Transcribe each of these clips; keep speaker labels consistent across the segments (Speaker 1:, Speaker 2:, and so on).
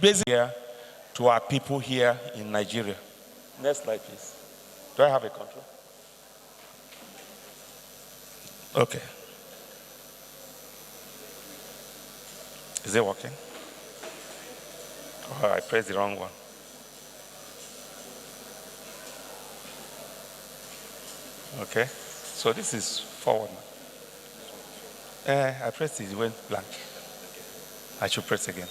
Speaker 1: Basically, here to our people here in Nigeria. Next slide, please. Do I have a control? Okay. Is it working? Oh, I pressed the wrong one. Okay. So this is forward now. I pressed it, it went blank. I should press again.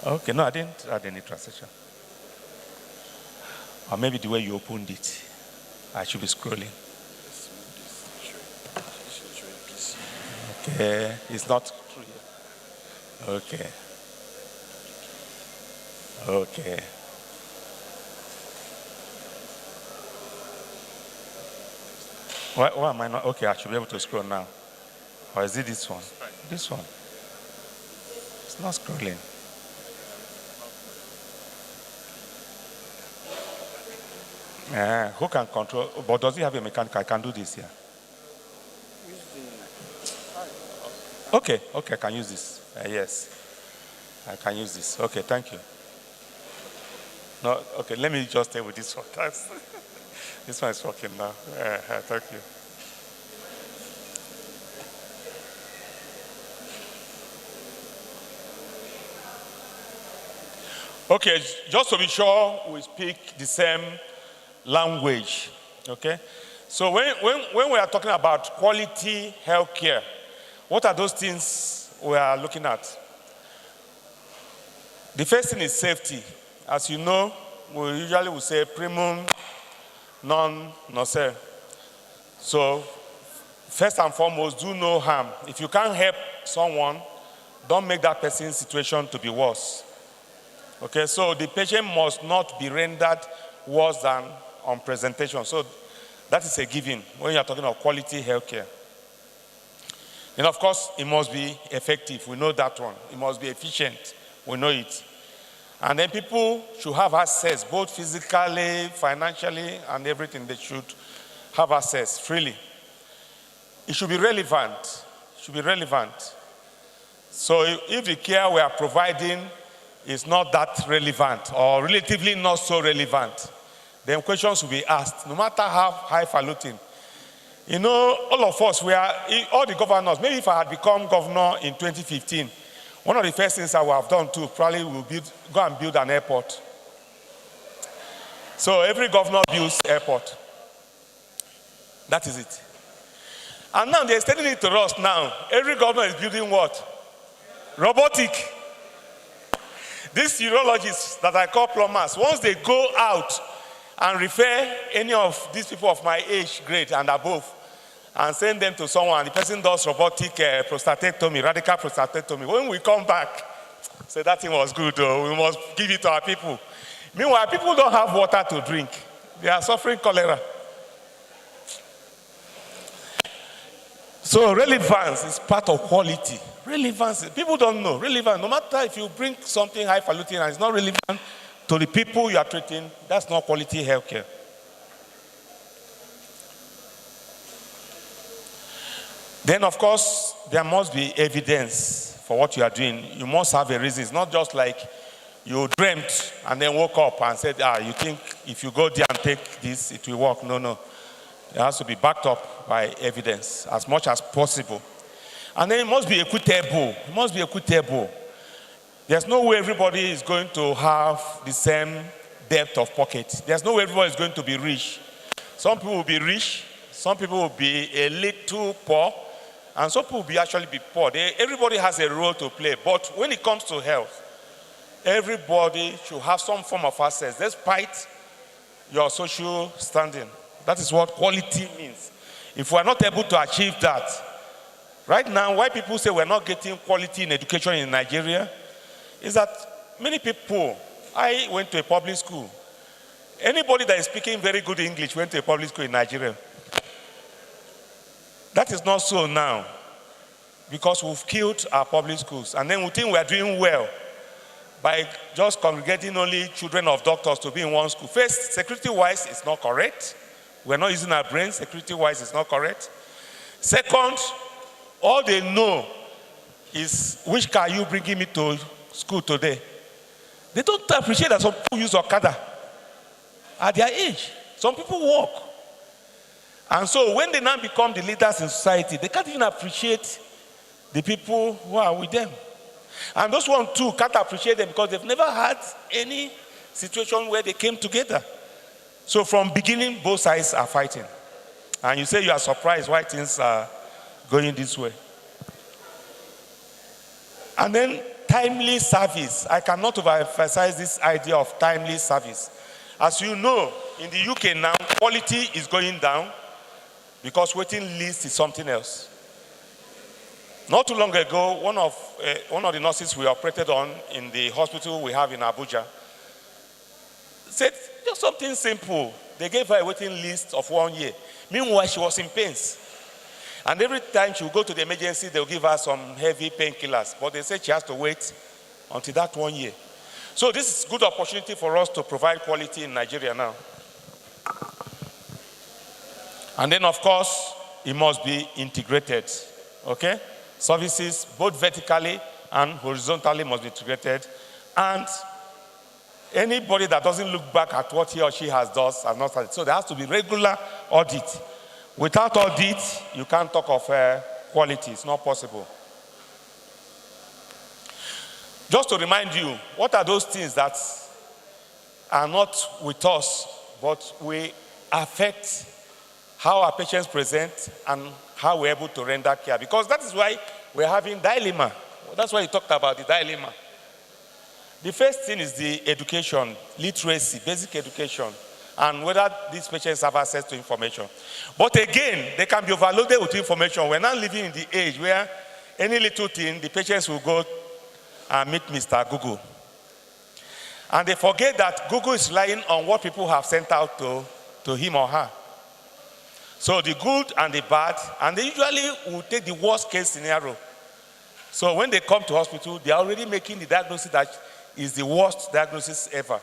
Speaker 1: Okay, no, I didn't add any transition. Or maybe the way you opened it, I should be scrolling. Okay, it's not true here. Okay. Okay. Why am I not? Okay, I should be able to scroll now. Or is it this one? This one. It's not scrolling. Who can control? But does he have a mechanic? I can do this here. Okay, I can use this. Yes, I can use this. Okay, thank you. No, okay, let me just stay with this one. This one is working now. Thank you. Okay, just to be sure we speak the same language. Okay, so when we are talking about quality healthcare, what are those things we are looking at? The first thing is safety. As you know, we usually will say primum non nocere. So first and foremost, do no harm. If you can't help someone, don't make that person's situation to be worse. Okay, so the patient must not be rendered worse than on presentation. So that is a given when you are talking of quality healthcare. And of course, it must be effective. We know that one. It must be efficient. We know it. And then people should have access, both physically, financially, and everything. They should have access freely. It should be relevant. It should be relevant. So if the care we are providing is not that relevant or relatively not so relevant, then questions will be asked, no matter how highfalutin. You know, all of us, all the governors, maybe if I had become governor in 2015, one of the first things I would have done too, probably will go and build an airport. So every governor builds airport. That is it. And now they're extending it to us now. Every governor is building what? Robotic. These urologists that I call plumbers, once they go out and refer any of these people of my age grade and above and send them to someone, the person does robotic prostatectomy, radical prostatectomy. When we come back, say that thing was good, though. We must give it to our people. Meanwhile, people don't have water to drink. They are suffering cholera. So relevance is part of quality. Relevance, people don't know. Relevant, no matter if you bring something highfalutin and it's not relevant to the people you are treating, that's not quality healthcare. Then, of course, there must be evidence for what you are doing. You must have a reason. It's not just like you dreamt and then woke up and said, you think if you go there and take this, it will work. No. It has to be backed up by evidence as much as possible. And then it must be equitable. It must be equitable. There's no way everybody is going to have the same depth of pocket. There's no way everybody is going to be rich. Some people will be rich. Some people will be a little poor. And some people will actually be poor. Everybody has a role to play. But when it comes to health, everybody should have some form of access, despite your social standing. That is what quality means. If we are not able to achieve that, right now, why people say we're not getting quality in education in Nigeria is that many people, I went to a public school. Anybody that is speaking very good English went to a public school in Nigeria. That is not so now, because we've killed our public schools. And then we think we are doing well by just congregating only children of doctors to be in one school. First, security-wise, it's not correct. We're not using our brains. Security-wise, it's not correct. Second, all they know is, which car are you bringing me to school today? They don't appreciate that some people use Okada at their age. Some people walk. And so when they now become the leaders in society, they can't even appreciate the people who are with them. And those ones too can't appreciate them because they've never had any situation where they came together. So from beginning, both sides are fighting. And you say you are surprised why things are going this way. And then timely service. I cannot overemphasize this idea of timely service. As you know, in the UK now, quality is going down because waiting list is something else. Not too long ago, one of the nurses we operated on in the hospital we have in Abuja said just something simple. They gave her a waiting list of 1 year. Meanwhile, she was in pains. And every time she would go to the emergency, they'll give her some heavy painkillers. But they said she has to wait until that 1 year. So this is a good opportunity for us to provide quality in Nigeria now. And then, of course, it must be integrated. Okay? Services, both vertically and horizontally, must be integrated. And anybody that doesn't look back at what he or she has done has not started. So there has to be regular audit. Without audit, you can't talk of quality. It's not possible. Just to remind you, what are those things that are not with us, but we affect how our patients present and how we're able to render care? Because that is why we're having dilemma. That's why you talked about the dilemma. The first thing is the education, literacy, basic education, and whether these patients have access to information. But again, they can be overloaded with information. We're now living in the age where any little thing, the patients will go and meet Mr. Google. And they forget that Google is relying on what people have sent out to him or her. So the good and the bad, and they usually will take the worst case scenario. So when they come to hospital, they are already making the diagnosis that is the worst diagnosis ever.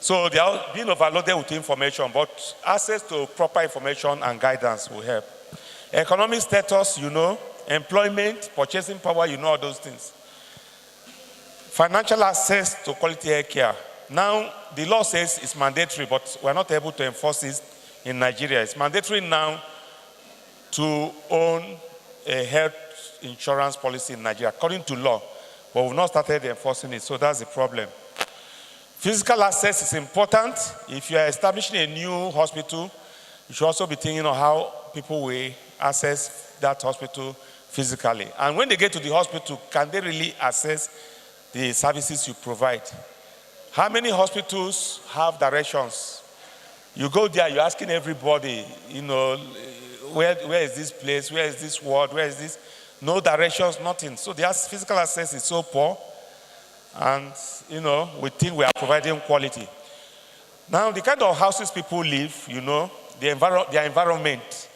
Speaker 1: So they are being overloaded with information, but access to proper information and guidance will help. Economic status, you know, employment, purchasing power, you know all those things. Financial access to quality health care. Now, the law says it's mandatory, but we're not able to enforce it in Nigeria. It's mandatory now to own a health insurance policy in Nigeria, according to law, but we've not started enforcing it, so that's the problem. Physical access is important. If you are establishing a new hospital, you should also be thinking of how people will access that hospital physically. And when they get to the hospital, can they really access the services you provide? How many hospitals have directions? You go there, you're asking everybody, you know, where is this place? Where is this ward? Where is this? No directions, nothing. So the physical access is so poor. And, you know, we think we are providing quality. Now, the kind of houses people live, you know, their environment,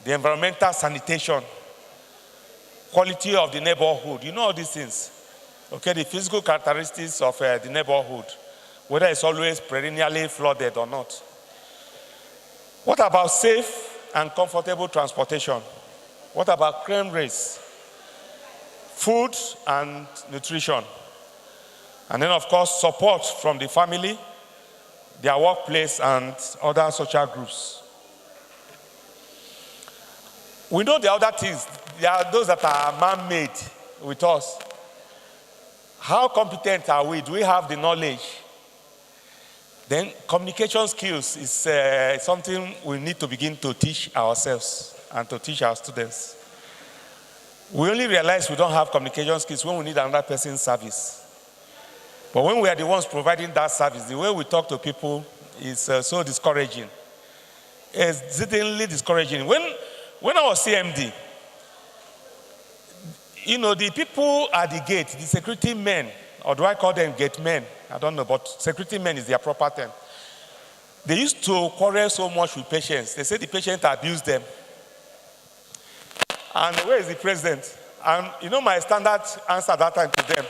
Speaker 1: the environmental sanitation, quality of the neighborhood, you know all these things. Okay, the physical characteristics of the neighborhood, whether it's always perennially flooded or not. What about safe and comfortable transportation? What about crime rates? Food and nutrition. And then, of course, support from the family, their workplace, and other social groups. We know the other things. There are those that are man-made with us. How competent are we? Do we have the knowledge? Then communication skills is something we need to begin to teach ourselves and to teach our students. We only realize we don't have communication skills when we need another person's service. But when we are the ones providing that service, the way we talk to people is so discouraging. It's exceedingly discouraging. When I was CMD, you know, the people at the gate, the security men, or do I call them gate men? I don't know, but security men is their proper term. They used to quarrel so much with patients. They said the patient abused them. And where is the president? And you know my standard answer that time to them,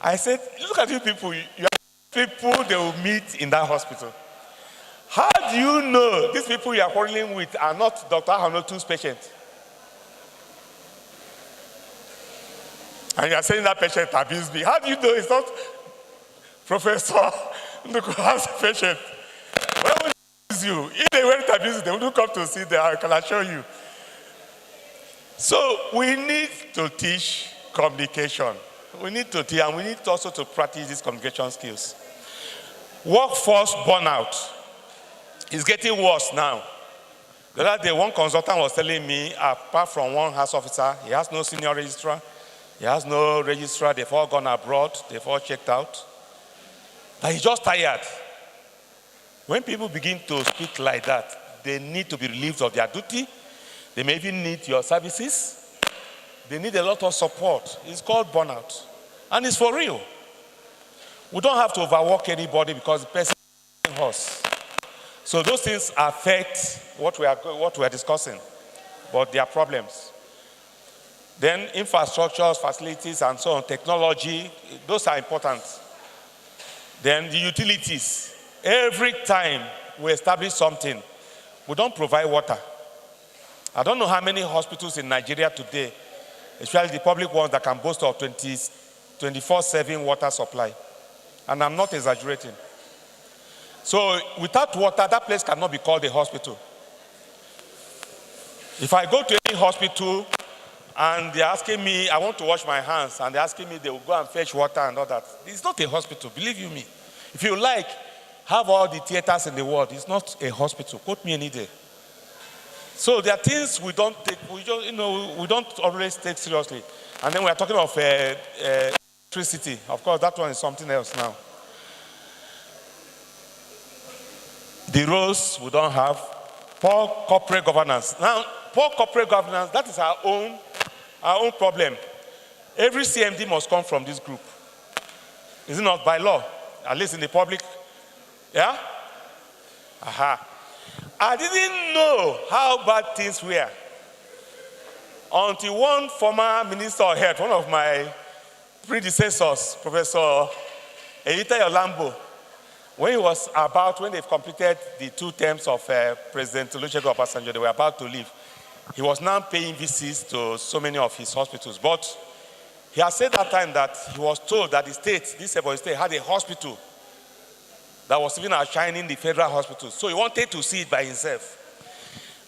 Speaker 1: I said, look at you people. You are people they will meet in that hospital. How do you know these people you are quarreling with are not Dr. Hanotu's patients? And you are saying that patient abused me. How do you know it's not Professor Nduku's patient? Why would they abuse you? If they weren't abused, they wouldn't come to see them. I can assure you. So we need to teach communication. We need to teach, and we need also to practice these communication skills. Workforce burnout is getting worse now. The other day, one consultant was telling me, apart from one house officer, he has no senior registrar, he has no registrar, they've all gone abroad, they've all checked out. But he's just tired. When people begin to speak like that, they need to be relieved of their duty. They may even need your services. They need a lot of support. It's called burnout. And it's for real. We don't have to overwork anybody because the person is us. So those things affect what we are discussing, but they are problems. Then infrastructures, facilities, and so on, technology, those are important. Then the utilities. Every time we establish something, we don't provide water. I don't know how many hospitals in Nigeria today, especially the public ones, that can boast of 24/7 water supply. And I'm not exaggerating. So without water, that place cannot be called a hospital. If I go to any hospital and they're asking me, I want to wash my hands, and they're asking me, they will go and fetch water and all that. It's not a hospital, believe you me. If you like, have all the theaters in the world. It's not a hospital. Quote me any day. So there are things we don't take, we don't always take seriously. And then we are talking of electricity. Of course, that one is something else now. The roads we don't have. Poor corporate governance. Now, poor corporate governance, that is our own problem. Every CMD must come from this group. Is it not by law? At least in the public. Yeah? Aha. I didn't know how bad things were until one former minister of health, one of my predecessors, Professor Eyita Yolambo, when they've completed the 2 terms of President Olusegun Obasanjo, they were about to leave. He was now paying visits to so many of his hospitals. But he has said that time that he was told that the state, this Ebonyi state, had a hospital that was even outshining the federal hospital. So he wanted to see it by himself.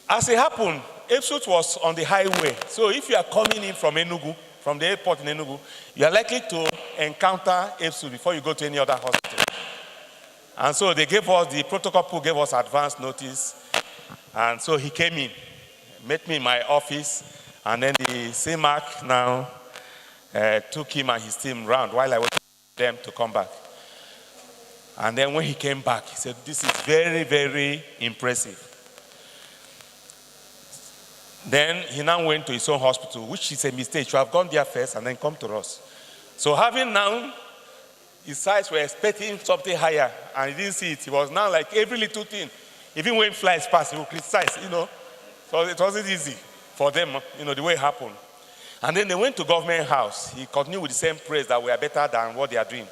Speaker 1: As it happened, Epsut was on the highway. So if you are coming in from Enugu, from the airport in Enugu, you are likely to encounter Epsut before you go to any other hospital. And so they gave us, the protocol people gave us advance notice. And so he came in, met me in my office, and then the CMAC now took him and his team round while I waited for them to come back. And then when he came back, he said, this is very, very impressive. Then he now went to his own hospital, which is a mistake. He should have gone there first and then come to us. So having now, his sides were expecting something higher, and he didn't see it. He was now like every little thing. Even when flies pass, he would criticize, So it wasn't easy for them, the way it happened. And then they went to government house. He continued with the same praise that we are better than what they are doing.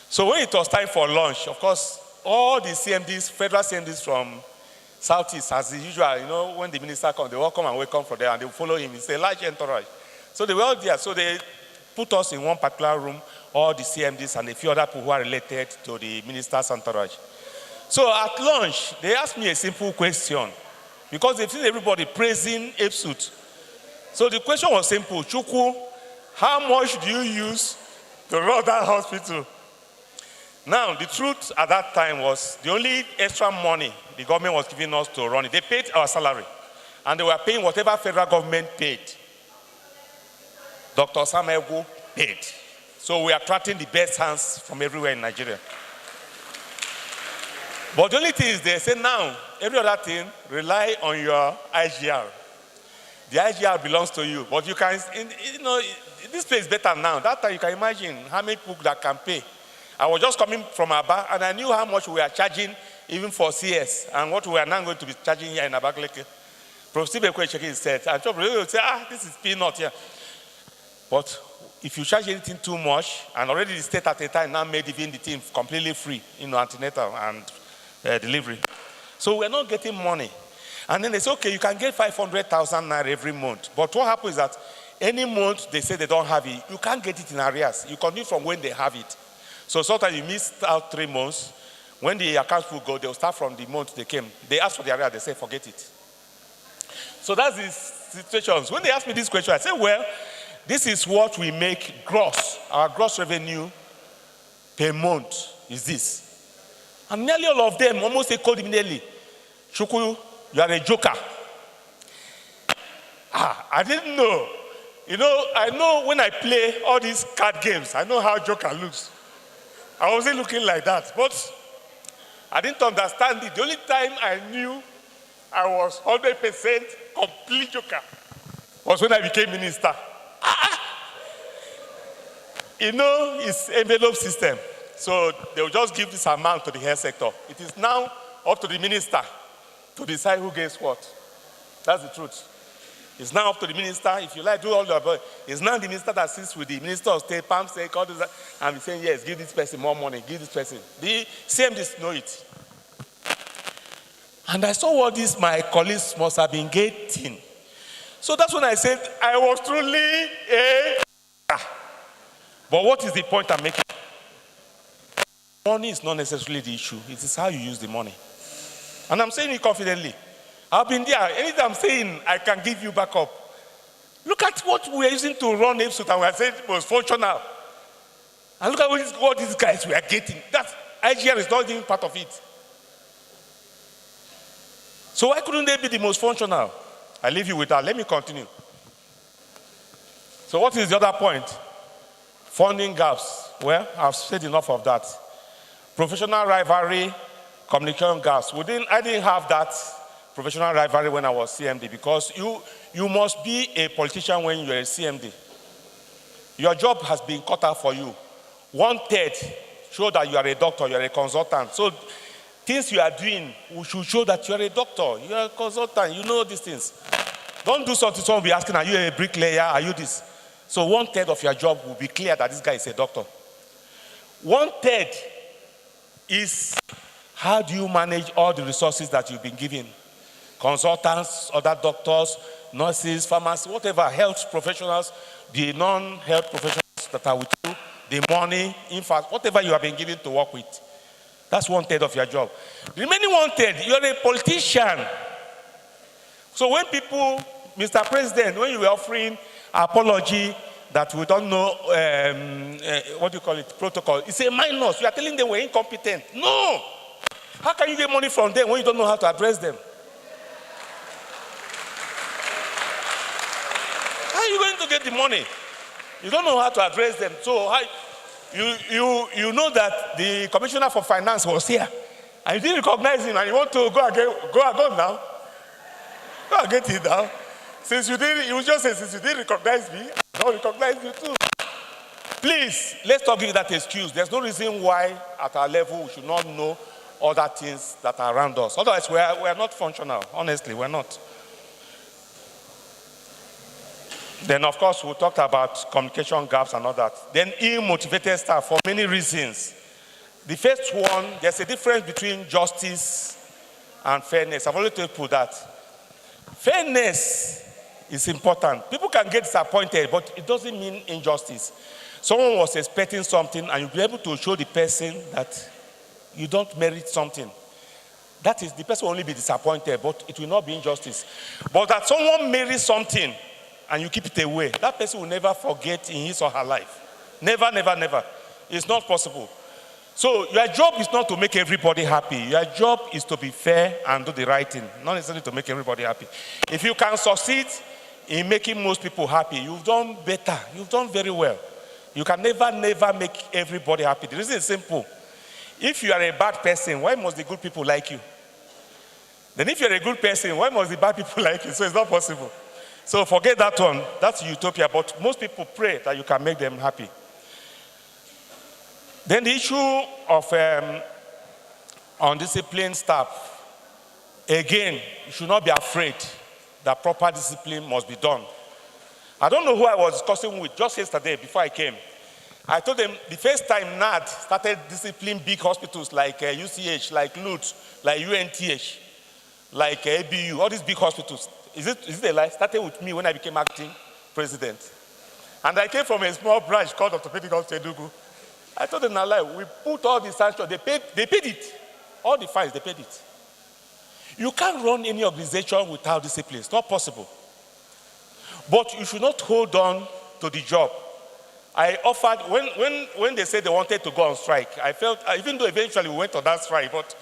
Speaker 1: So when it was time for lunch, of course, all the CMDs, federal CMDs from Southeast, as usual, when the minister comes, they all come and welcome from there, and they follow him. It's a large entourage. So they were all there. So they put us in one particular room, all the CMDs and a few other people who are related to the minister's entourage. So at lunch, they asked me a simple question, because they've seen everybody praising Epsut. So the question was simple: Chukwu, how much do you use to run that hospital? Now, the truth at that time was the only extra money the government was giving us to run it. They paid our salary, and they were paying whatever federal government paid. Dr. Samegu paid. So we are attracting the best hands from everywhere in Nigeria. But the only thing is they say now, every other thing, rely on your IGR. The IGR belongs to you. But you can, this place is better now. That time you can imagine how many people that can pay. I was just coming from Aba, and I knew how much we are charging even for CS, and what we are now going to be charging here in Abakaliki. Professor Bekwe checking his set, and people will say, this is peanut here. But if you charge anything too much, and already the state at the time now made even the thing completely free, antenatal and delivery. So we're not getting money. And then they say, okay, you can get 500,000 naira every month. But what happens is that Any month they say they don't have it, you can't get it in arrears. You continue from when they have it. So sometimes you miss out 3 months. When the accounts will go, they'll start from the month they came. They ask for the arrears, they say, forget it. So that's the situations. When they ask me this question, I say, well, this is what we make gross. Our gross revenue per month is this. And nearly all of them almost they called immediately, Chukwu, you are a joker. I didn't know. I know when I play all these card games, I know how joker looks. I wasn't looking like that, but I didn't understand it. The only time I knew I was 100% complete joker was when I became minister. It's envelope system. So they will just give this amount to the health sector. It is now up to the minister to decide who gets what. That's the truth. It's now up to the minister. If you like, do all your work. It's now the minister that sits with the minister of state, Palm State, all this, and he's saying, yes, give this person more money, give this person. The CMDs know it. And I saw what my colleagues must have been getting. So that's when I said, I was truly a... But what is the point I'm making? Money is not necessarily the issue. It is how you use the money. And I'm saying it confidently. I've been there. Anytime I'm saying I can give you backup. Look at what we're using to run Ipswich and we're saying it was functional. And look at what these guys were getting. That IGR is not even part of it. So why couldn't they be the most functional? I leave you with that. Let me continue. So what is the other point? Funding gaps. Well, I've said enough of that. Professional rivalry, communication gaps. I didn't have that professional rivalry when I was CMD because you must be a politician when you're a CMD. Your job has been cut out for you. 1/3 show that you are a doctor, you're a consultant. So things you are doing should show that you're a doctor, you're a consultant, you know these things. Don't do something, someone will be asking, are you a bricklayer, are you this? So 1/3 of your job will be clear that this guy is a doctor. 1/3 is how do you manage all the resources that you've been given? Consultants, other doctors, nurses, pharmacists, whatever, health professionals, the non-health professionals that are with you, the money, in fact, whatever you have been given to work with. That's 1/3 of your job. The remaining 1/3, you're a politician. So when people, Mr. President, when you were offering apology that we don't know, what do you call it, protocol, it's a minus. You are telling them we're incompetent. No! How can you get money from them when you don't know how to address them? How are you going to get the money? You don't know how to address them. So you know that the Commissioner for Finance was here. And you didn't recognize him and you want to go now. Go and get it now. Since you didn't recognize me, I don't recognize you too. Please, let's not give that excuse. There's no reason why at our level we should not know other things that are around us. Otherwise, we are not functional. Honestly, we're not. Then, of course, we talked about communication gaps and all that. Then, ill-motivated staff for many reasons. The first one, there's a difference between justice and fairness. I've already told people that. Fairness is important. People can get disappointed, but it doesn't mean injustice. Someone was expecting something, and you'll be able to show the person that you don't merit something. That is, the person will only be disappointed, but it will not be injustice. But that someone merits something, and you keep it away, that person will never forget in his or her life. Never, never, never. It's not possible. So your job is not to make everybody happy. Your job is to be fair and do the right thing, not necessarily to make everybody happy. If you can succeed in making most people happy, you've done better. You've done very well. You can never, never make everybody happy. The reason is simple. If you are a bad person, why must the good people like you? Then if you're a good person, why must the bad people like you? So it's not possible. So forget that one. That's utopia. But most people pray that you can make them happy. Then the issue of undisciplined staff. Again, you should not be afraid that proper discipline must be done. I don't know who I was discussing with just yesterday before I came. I told them the first time NAD started disciplining big hospitals like UCH, like LUT, like UNTH, like ABU, all these big hospitals. Is it a lie? Started with me when I became acting president. And I came from a small branch called Orthopedic Hospital Enugu. I told them, now, we put all the sanctions, they paid it. All the fines, they paid it. You can't run any organization without discipline. It's not possible. But you should not hold on to the job. I offered, when they said they wanted to go on strike, I felt, even though eventually we went on that strike, but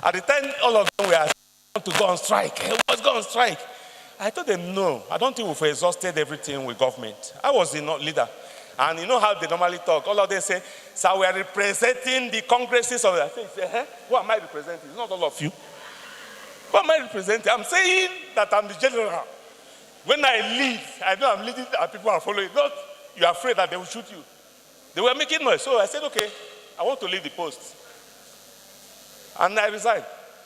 Speaker 1: at the time all of them were to go on strike. Let's go on strike. I told them, no, I don't think we've exhausted everything with government. I was the leader. And you know how they normally talk. All of them say, so we are representing the congresses of the... I say, who am I representing? It's not all of you. Who am I representing? I'm saying that I'm the general. When I lead, I know I'm leading and people are following. Not you're afraid that they will shoot you. They were making noise. So I said, okay, I want to leave the post. And I resigned.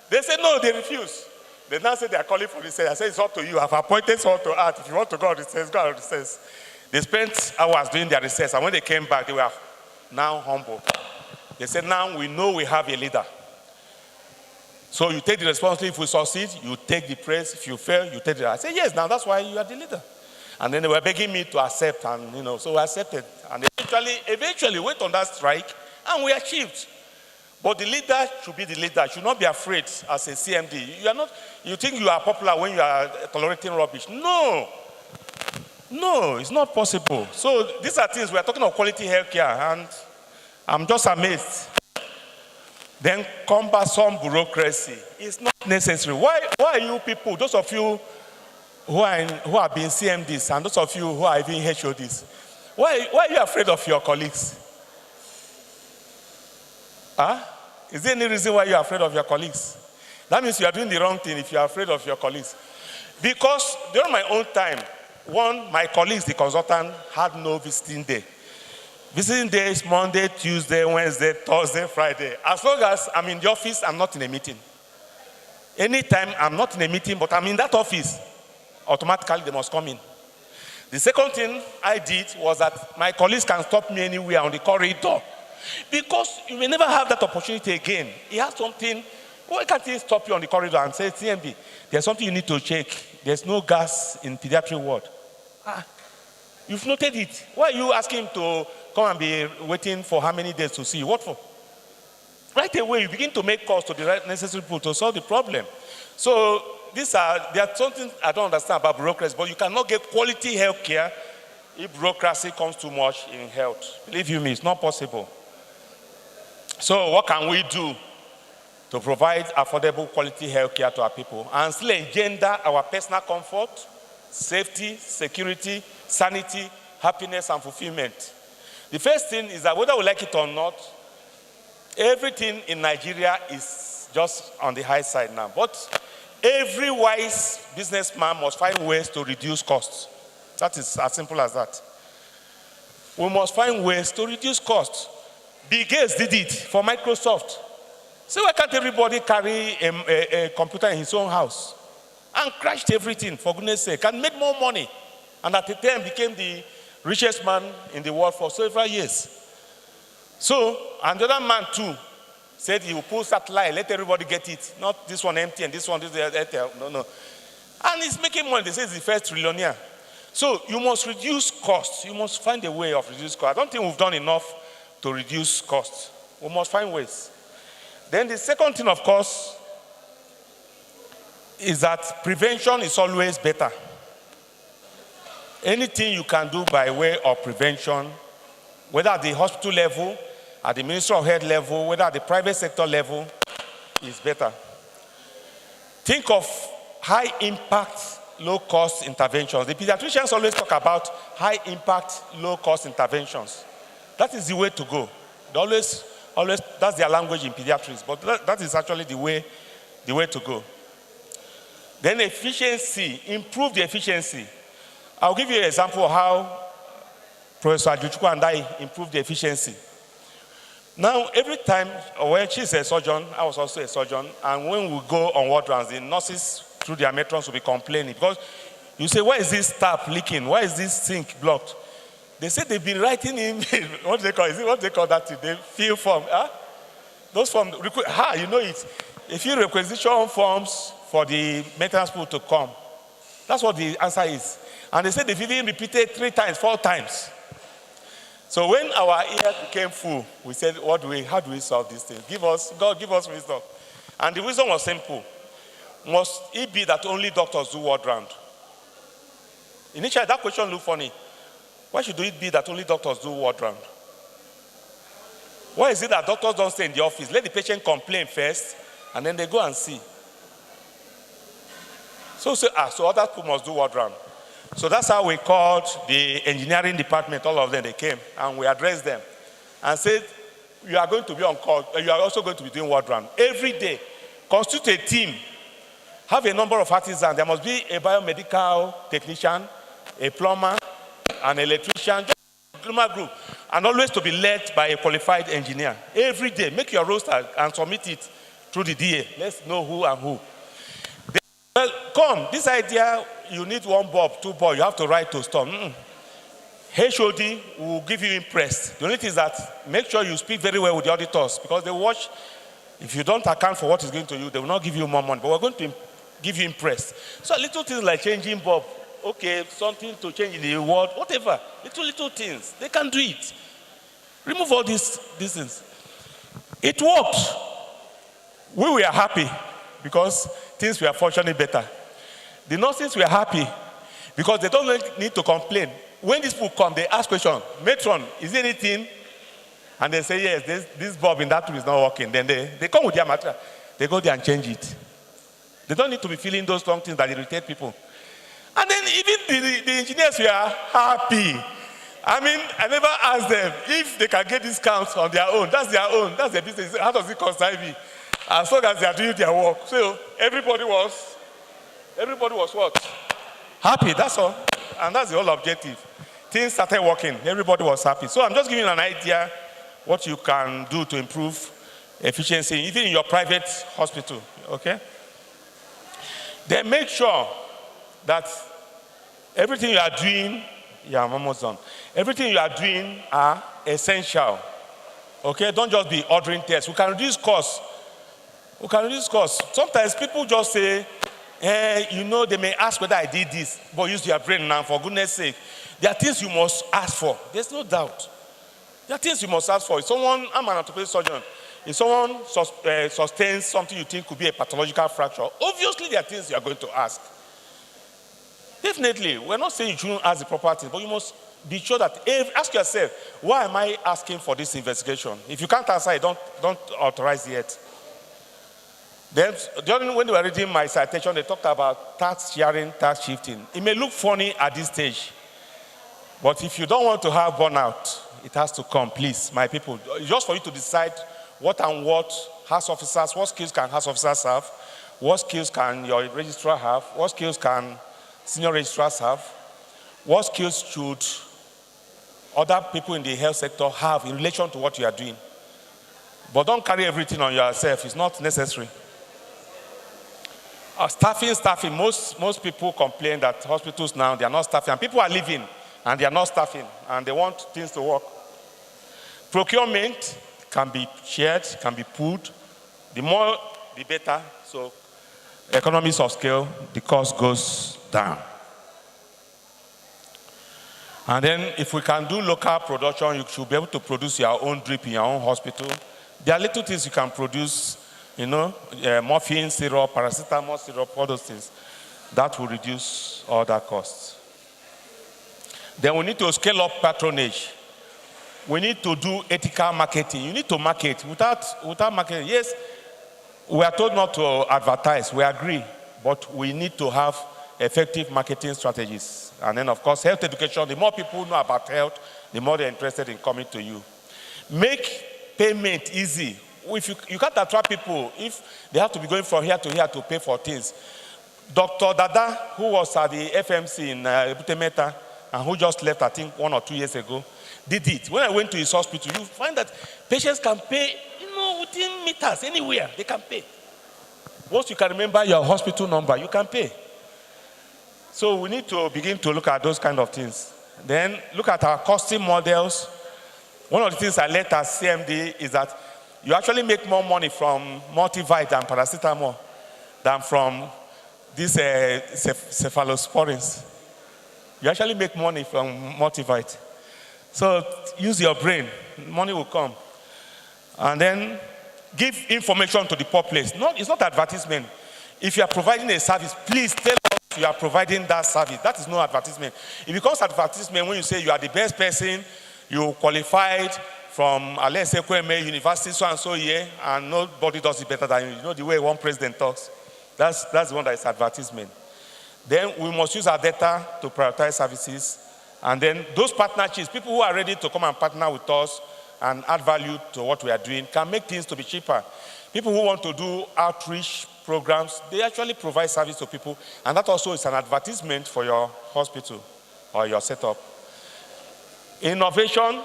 Speaker 1: They said, no, they refuse. They now said they are calling for recess. I said, it's up to you. I've appointed someone to act. If you want to go on recess, go on recess. They spent hours doing their recess. And when they came back, they were now humble. They said, now we know we have a leader. So you take the responsibility. If we succeed, you take the praise. If you fail, you take the... I said, yes, now that's why you are the leader. And then they were begging me to accept. And, so I accepted. And eventually went on that strike. And we achieved. But the leader should be the leader. Should not be afraid as a CMD. You think you are popular when you are tolerating rubbish. No. No, it's not possible. So these are things, we are talking of quality healthcare, and I'm just amazed. Then cumbersome bureaucracy. It's not necessary. Why are you people, those of you who are being CMDs and those of you who are even HODs, why are you afraid of your colleagues? Is there any reason why you're afraid of your colleagues? That means you are doing the wrong thing if you are afraid of your colleagues. Because during my own time, my colleagues, the consultant, had no visiting day. Visiting day is Monday, Tuesday, Wednesday, Thursday, Friday. As long as I'm in the office, I'm not in a meeting. Anytime I'm not in a meeting, but I'm in that office, automatically they must come in. The second thing I did was that my colleagues can stop me anywhere on the corridor. Because you may never have that opportunity again. He has something, why can't he stop you on the corridor and say, CMB, there's something you need to check. There's no gas in pediatric ward. You've noted it. Why are you asking him to come and be waiting for how many days to see you? What for? Right away, you begin to make calls to the necessary people to solve the problem. So there are something I don't understand about bureaucracy, but you cannot get quality health care if bureaucracy comes too much in health. Believe you me, it's not possible. So what can we do to provide affordable quality health care to our people and still engender our personal comfort, safety, security, sanity, happiness, and fulfillment? The first thing is that whether we like it or not, everything in Nigeria is just on the high side now. But every wise businessman must find ways to reduce costs. That is as simple as that. We must find ways to reduce costs. Bill Gates did it for Microsoft. So why can't everybody carry a computer in his own house? And crashed everything, for goodness sake, and made more money. And at the time became the richest man in the world for several years. So, and the other man too said he will pull satellite, let everybody get it. Not this one empty and this one, no. And he's making money. They say he's the first trillionaire. So you must reduce costs. You must find a way of reducing costs. I don't think we've done enough to reduce costs. We must find ways. Then the second thing, of course, is that prevention is always better. Anything you can do by way of prevention, whether at the hospital level, at the Ministry of Health level, whether at the private sector level, is better. Think of high-impact, low-cost interventions. The pediatricians always talk about high-impact, low-cost interventions. That is the way to go. They always, that's their language in pediatrics, but that is actually the way to go. Then efficiency, improve the efficiency. I'll give you an example of how Professor Ajuchukwu and I improved the efficiency. Now, every time, when she's a surgeon, I was also a surgeon, and when we go on ward rounds, the nurses through their matrons will be complaining because you say, why is this tap leaking? Why is this sink blocked? They say they've been writing email. What they call that? They fill form. Those forms, you know it. They fill requisition forms for the maintenance people to come. That's what the answer is. And they said they've even repeated 3 times, 4 times. So when our ears became full, we said, how do we solve this thing? God, give us wisdom. And the wisdom was simple. Must it be that only doctors do ward round? Initially, that question looked funny. Why should it be that only doctors do ward round? Why is it that doctors don't stay in the office? Let the patient complain first, and then they go and see. So other people must do ward round. So that's how we called the engineering department, all of them, they came, and we addressed them and said, you are going to be on call, you are also going to be doing ward round. Every day, constitute a team, have a number of artisans. There must be a biomedical technician, a plumber, an electrician, just a group, and always to be led by a qualified engineer. Every day, make your roster and submit it through the DA. Let's know who and who. Well, come, this idea, you need 1 bulb, 2 bulb, you have to write to storm. HOD will give you impressed. The only thing is that make sure you speak very well with the auditors, because they watch. If you don't account for what is going to you, they will not give you more money, but we're going to give you impressed. So little things like changing bulb, okay, something to change in the world, whatever, little things, they can do it. Remove all these things. It worked. We were happy because things were functioning better. The nurses were happy because they don't need to complain. When these people come, they ask questions. Matron, is there anything? And they say, yes, this bulb in that room is not working. Then they come with their material. They go there and change it. They don't need to be feeling those long things that irritate people. And then even the engineers were happy. I mean, I never asked them if they can get discounts on their own. That's their own. That's their business. How does it concern me? As long as they are doing their work. So everybody was what? Happy, that's all. And that's the whole objective. Things started working. Everybody was happy. So I'm just giving you an idea what you can do to improve efficiency, even in your private hospital, okay? Then make sure that everything you are doing, yeah, I'm almost done. Everything you are doing are essential, okay? Don't just be ordering tests. We can reduce costs. Sometimes people just say, they may ask whether I did this, but use your brain now, for goodness sake. There are things you must ask for. There's no doubt. There are things you must ask for. I'm an orthopedic surgeon. If someone sustains something you think could be a pathological fracture, obviously there are things you are going to ask. Definitely, we're not saying you shouldn't ask the proper things, but you must be sure that, ask yourself, why am I asking for this investigation? If you can't answer it, don't authorize it. Then, when they were reading my citation, they talked about tax sharing, tax shifting. It may look funny at this stage, but if you don't want to have burnout, it has to come, please, my people. Just for you to decide what house officers, what skills can house officers have, what skills can your registrar have, what skills can senior registrars have, what skills should other people in the health sector have in relation to what you are doing. But don't carry everything on yourself. It's not necessary. Staffing. Most people complain that hospitals now, they are not staffing. And people are leaving, and they are not staffing, and they want things to work. Procurement can be shared, can be pooled. The more, the better. So economies of scale, the cost goes down. And then if we can do local production, you should be able to produce your own drip in your own hospital. There are little things you can produce, morphine syrup, paracetamol syrup, all those things. That will reduce all that costs. Then we need to scale up patronage. We need to do ethical marketing. You need to market. Without marketing, yes, we are told not to advertise. We agree. But we need to have effective marketing strategies. And then, of course, health education. The more people know about health, the more they're interested in coming to you. Make payment easy. If you can't attract people if they have to be going from here to pay for things. Dr. Dada, who was at the FMC in Ebutemeta, and who just left, I think, 1 or 2 years ago, did it. When I went to his hospital, you find that patients can pay, within meters, anywhere, they can pay. Once you can remember your hospital number, you can pay. So we need to begin to look at those kind of things. Then look at our costing models. One of the things I learned at CMD is that you actually make more money from multivite and paracetamol than from these cephalosporins. You actually make money from multivite. So use your brain, money will come. And then give information to the populace. It's not advertisement. If you are providing a service, please tell us you are providing that service. That is no advertisement. It becomes advertisement when you say you are the best person, you qualified from, let's say, Kweme University, so and so here, and nobody does it better than you. You know the way one president talks. That's the one that is advertisement. Then we must use our data to prioritize services. And then those partnerships, people who are ready to come and partner with us and add value to what we are doing, can make things to be cheaper. People who want to do outreach programs, they actually provide service to people, and that also is an advertisement for your hospital or your setup. Innovation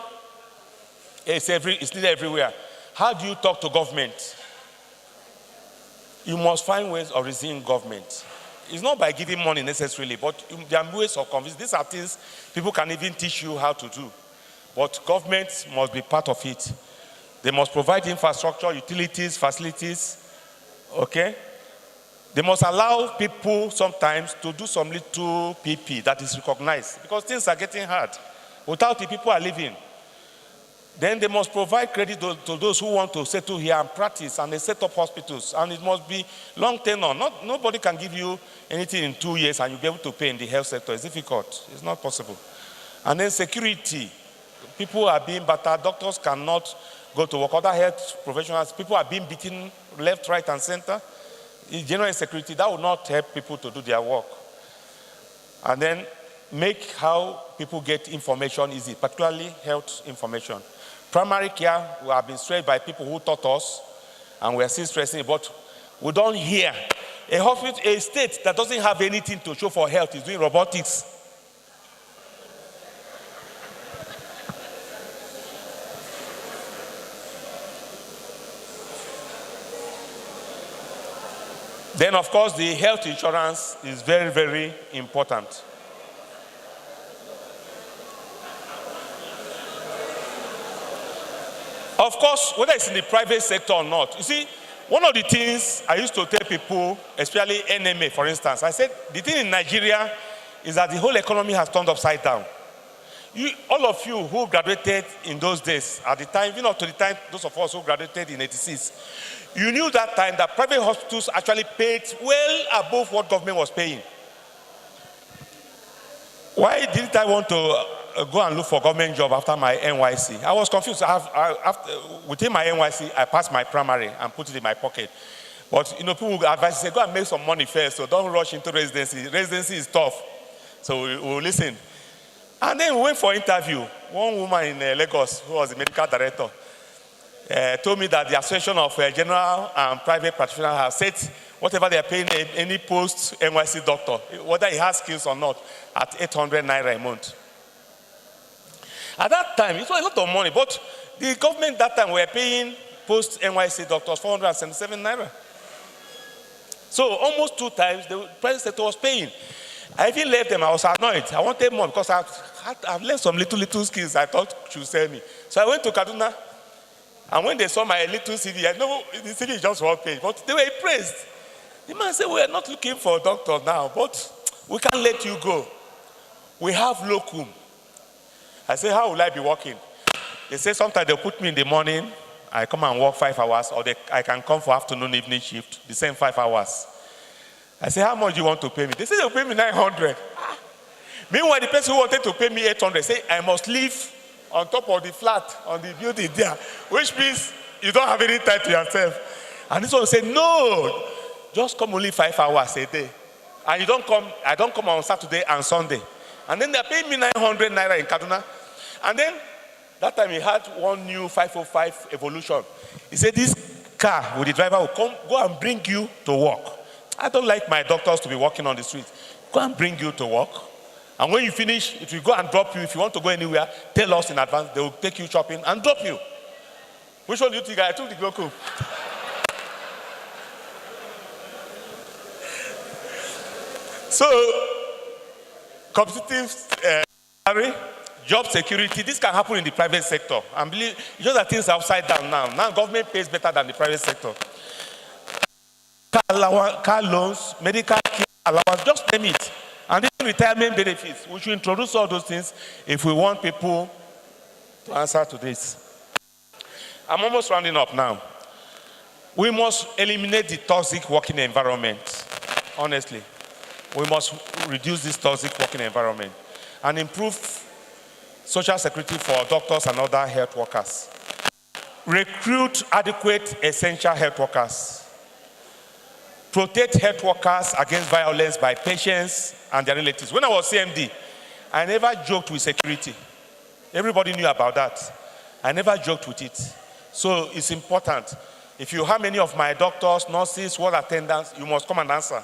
Speaker 1: is needed everywhere. How do you talk to government? You must find ways of reasoning government. It's not by giving money necessarily, but there are ways of convincing. These are things people can even teach you how to do. But government must be part of it. They must provide infrastructure, utilities, facilities, okay? They must allow people sometimes to do some little PP that is recognized, because things are getting hard. Without it, people are leaving. Then they must provide credit to those who want to settle here and practice, and they set up hospitals, and it must be long tenure. Nobody can give you anything in 2 years and you'll be able to pay in the health sector. It's difficult. It's not possible. And then security. People are being battered. Doctors cannot go to work. Other health professionals, people are being beaten left, right, and center. In general insecurity, that will not help people to do their work. And then make how people get information easy, particularly health information. Primary care, we have been stressed by people who taught us, and we are still stressing it, but we don't hear. A state that doesn't have anything to show for health is doing robotics. Then, of course, the health insurance is very, very important. Of course, whether it's in the private sector or not, you see, one of the things I used to tell people, especially NMA, for instance, I said, the thing in Nigeria is that the whole economy has turned upside down. All of you who graduated in those days, at the time, even up to the time, those of us who graduated in '86, you knew that time that private hospitals actually paid well above what government was paying. Why didn't I want to go and look for a government job after my NYC? I was confused. Within my NYC, I passed my primary and put it in my pocket. But people would advise, say, go and make some money first, so don't rush into residency. Residency is tough. So we'll listen. And then we went for interview. One woman in Lagos, who was the medical director, told me that the Association of General and Private Practitioners has said whatever they are paying any post-NYC doctor, whether he has skills or not, at 800 naira a month. At that time, it was a lot of money, but the government that time were paying post-NYC doctors 477 naira. So almost 2 times the private sector was paying. I even left them. I was annoyed. I wanted more because I've learned some little skills I thought she would sell me. So I went to Kaduna, and when they saw my little CV, I know the CV is just 1 page, but they were impressed. The man said, we are not looking for a doctor now, but we can't let you go. We have locum. I said, how will I be working? They say sometimes they'll put me in the morning, I come and work 5 hours, or I can come for afternoon, evening shift, the same 5 hours. I said, how much do you want to pay me? They said, they'll pay me 900. Meanwhile, the person who wanted to pay me 800 said, I must live on top of the flat, on the building there, which means you don't have any time to yourself. And this one said, no, just come only 5 hours a day. And you don't come, I don't come on Saturday and Sunday. And then they're paying me 900 naira in Kaduna. And then, that time he had one new 505 Evolution. He said, this car with the driver will go and bring you to work. I don't like my doctors to be walking on the street. Go and bring you to work. And when you finish, it will go and drop you. If you want to go anywhere, tell us in advance. They will take you shopping and drop you. Which one do you think? I took the Goku. So, competitive job security, this can happen in the private sector. And believe, just that things are upside down now. Now government pays better than the private sector. Car loans, medical care allowance, just name it. And retirement benefits. We should introduce all those things if we want people to answer to this. I'm almost rounding up now. We must eliminate the toxic working environment. Honestly, we must reduce this toxic working environment and improve social security for doctors and other health workers. Recruit adequate essential health workers. Protect health workers against violence by patients and their relatives. When I was CMD, I never joked with security. Everybody knew about that. I never joked with it. So it's important. If you have many of my doctors, nurses, ward attendants, you must come and answer.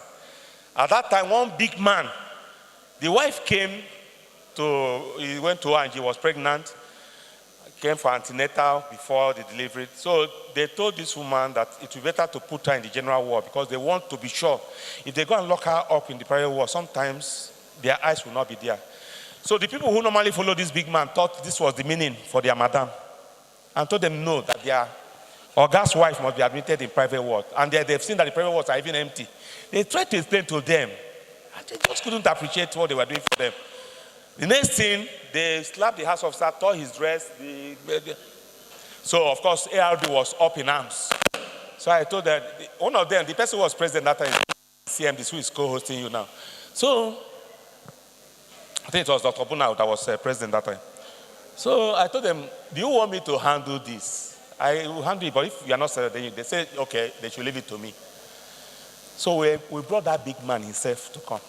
Speaker 1: At that time, one big man, the wife came he went to her and she was pregnant, came for antenatal before the delivery. So they told this woman that it would be better to put her in the general ward because they want to be sure. If they go and lock her up in the private ward, sometimes their eyes will not be there. So the people who normally follow this big man thought this was the meaning for their madam and told them no, that their Oga's wife must be admitted in private ward. And they've seen that the private wards are even empty. They tried to explain to them, and they just couldn't appreciate what they were doing for them. The next thing, they slapped the house officer, tore his dress. So, of course, ARD was up in arms. So I told them, one of them, the person who was president that time, CMD, who is co-hosting you now. So, I think it was Dr. Buna that was president that time. So I told them, do you want me to handle this? I will handle it, but if you are not certain, they said, okay, they should leave it to me. So we brought that big man himself to come.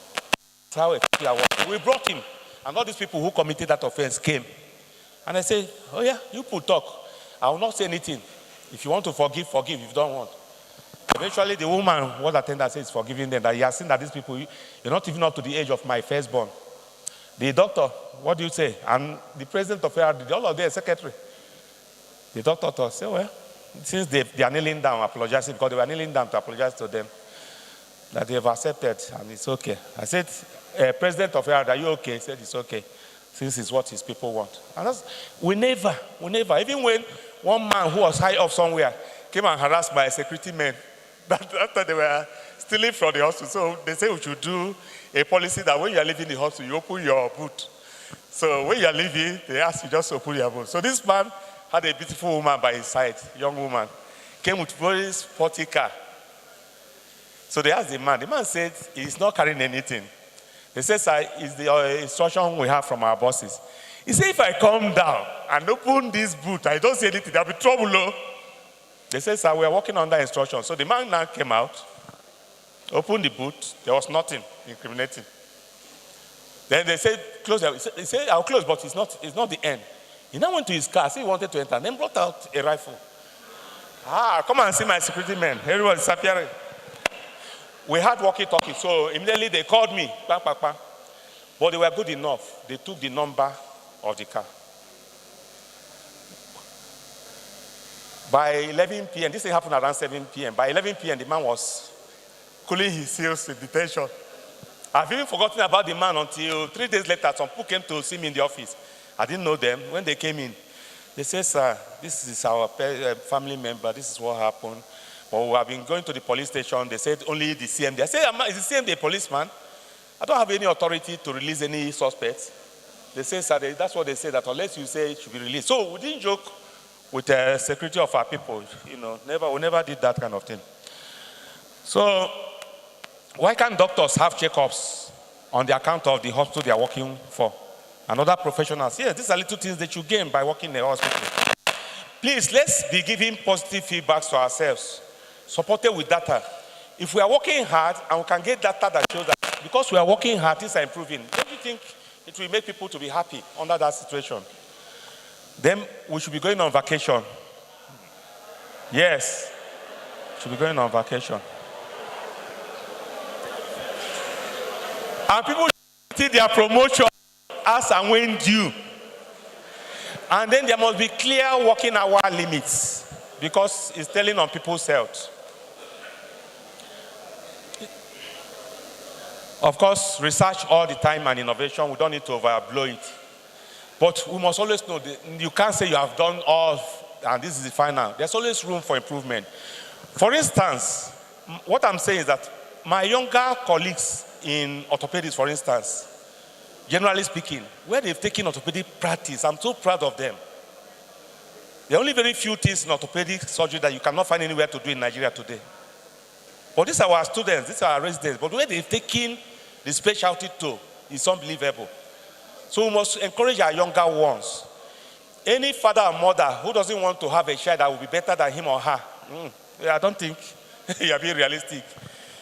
Speaker 1: That's how effective I was. We brought him. And all these people who committed that offense came. And I said, oh yeah, you put talk. I will not say anything. If you want to forgive, forgive. If you don't want. Eventually, the woman, what attendant says, forgiving them, that he has seen that these people, you're not even up to the age of my firstborn. The doctor, what do you say? And the president of ARD, all of them, secretary. The doctor thought, say, well, since they are kneeling down, apologizing, because they were kneeling down to apologize to them, that they have accepted, and it's okay. I said, president of ARD, are you okay? He said, it's okay, since it's what his people want. And that's, we never, even when one man who was high up somewhere came and harassed by a security man, after they were stealing from the hospital, so they say we should do a policy that when you are leaving the hospital, you open your boot. So when you are leaving, they ask you just to open your boot. So this man had a beautiful woman by his side, young woman, came with a very sporty car. So they asked the man said he's not carrying anything. They said, sir, it's the instruction we have from our bosses. He said, if I come down and open this boot, I don't see anything, there'll be trouble, no? They said, sir, we are working on that instruction. So the man now came out, opened the boot, there was nothing incriminating. Then they said, close it. He said, I'll close, but it's not the end. He now went to his car, said he wanted to enter, and then brought out a rifle. Come and see my security men. Everyone is disappearing. We had walkie-talkie, so immediately they called me, bang, bang, bang. But they were good enough. They took the number of the car. By 11 p.m., this thing happened around 7 p.m. By 11 p.m., the man was cooling his heels in detention. I've even forgotten about the man until 3 days later, some people came to see me in the office. I didn't know them. When they came in, they said, sir, this is our family member. This is what happened. But we have been going to the police station. They said only the CMD. I said, is the CMD a policeman? I don't have any authority to release any suspects. They say, sir, that's what they say, that unless you say it should be released. So we didn't joke with the security of our people. We never did that kind of thing. So why can't doctors have checkups on the account of the hospital they are working for? And other professionals, yes, these are little things that you gain by working in the hospital. Please, let's be giving positive feedbacks to ourselves, supported with data. If we are working hard and we can get data that shows that because we are working hard, things are improving, don't you think it will make people to be happy under that situation? Then we should be going on vacation. Yes, should be going on vacation. And people should see their promotion as and when due. And then there must be clear working hour limits because it's telling on people's health. Of course, research all the time and innovation, we don't need to overblow it. But we must always know that you can't say you have done all and this is the final. There's always room for improvement. For instance, what I'm saying is that my younger colleagues in orthopedics, for instance, generally speaking, where they've taken orthopedic practice. I'm so proud of them. There are only very few things in orthopedic surgery that you cannot find anywhere to do in Nigeria today. But these are our students, these are our residents. But where they've taken the specialty to is unbelievable. So we must encourage our younger ones. Any father or mother who doesn't want to have a child that will be better than him or her, I don't think you are being realistic.